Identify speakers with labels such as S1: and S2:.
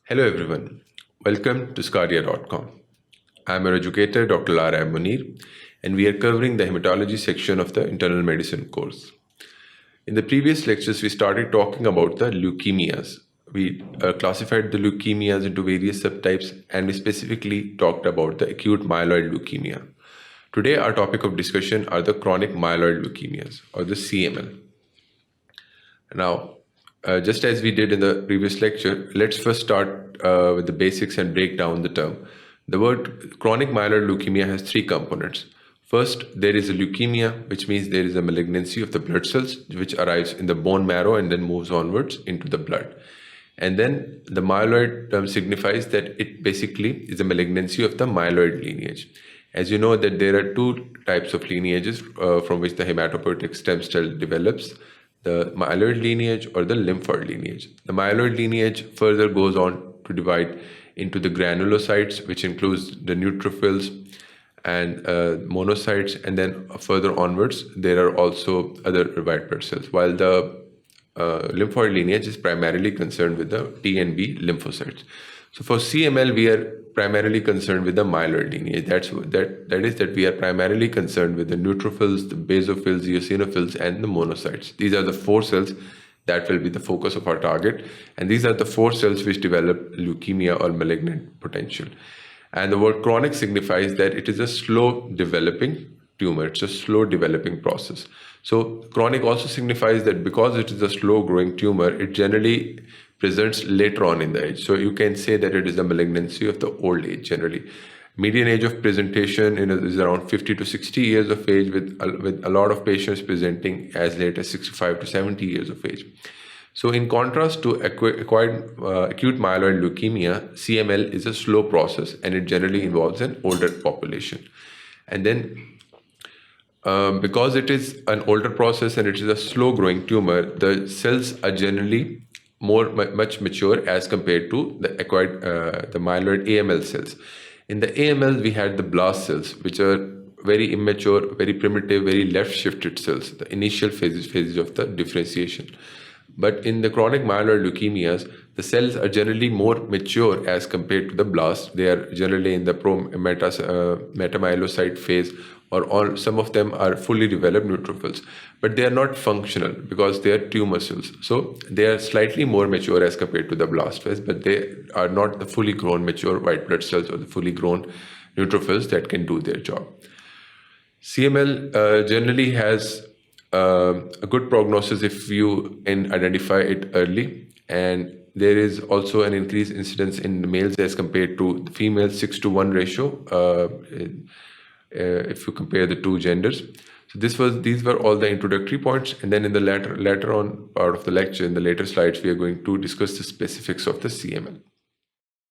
S1: Hello everyone, welcome to sqadia.com. I'm our educator Dr. Lara Munir and we are covering the hematology section of the internal medicine course. In the previous lectures, we started talking about the leukemias. We classified the leukemias into various subtypes and we specifically talked about the acute myeloid leukemia. Today our topic of discussion are the chronic myeloid leukemias or the CML. Now, just as we did in the previous lecture, let's first start with the basics and break down the term. The word chronic myeloid leukemia has three components. First, there is a leukemia, which means there is a malignancy of the blood cells, which arrives in the bone marrow and then moves onwards into the blood. And then the myeloid term signifies that it basically is a malignancy of the myeloid lineage. As you know that there are two types of lineages from which the hematopoietic stem cell develops. The myeloid lineage or the lymphoid lineage. The myeloid lineage further goes on to divide into the granulocytes, which includes the neutrophils and monocytes, and then further onwards there are also other white blood cells, while the lymphoid lineage is primarily concerned with the T and B lymphocytes. So for CML, we are primarily concerned with the myeloid lineage. That is we are primarily concerned with the neutrophils, the basophils, eosinophils, and the monocytes. These are the four cells that will be the focus of our target. And these are the four cells which develop leukemia or malignant potential. And the word chronic signifies that it is a slow developing tumor. It's a slow developing process. So chronic also signifies that because it is a slow growing tumor, it generally presents later on in the age. So you can say that it is a malignancy of the old age generally. Median age of presentation is around 50 to 60 years of age, with a lot of patients presenting as late as 65 to 70 years of age. So in contrast to acute myeloid leukemia, CML is a slow process and it generally involves an older population. And then because it is an older process and it is a slow growing tumor, the cells are generally much mature as compared to the acquired the myeloid AML cells. In the AML, we had the blast cells, which are very immature, very primitive, very left-shifted cells, the initial phases of the differentiation. But in the chronic myeloid leukemias, the cells are generally more mature as compared to the blast. They are generally in the metamyelocyte phase, or some of them are fully developed neutrophils, but they are not functional because they are tumor cells. So they are slightly more mature as compared to the blast phase, but they are not the fully grown mature white blood cells or the fully grown neutrophils that can do their job. CML generally has a good prognosis if you can identify it early, and there is also an increased incidence in the males as compared to the females, 6:1 ratio. If you compare the two genders. So these were all the introductory points, and then in the later on part of the lecture, in the later slides, we are going to discuss the specifics of the CML.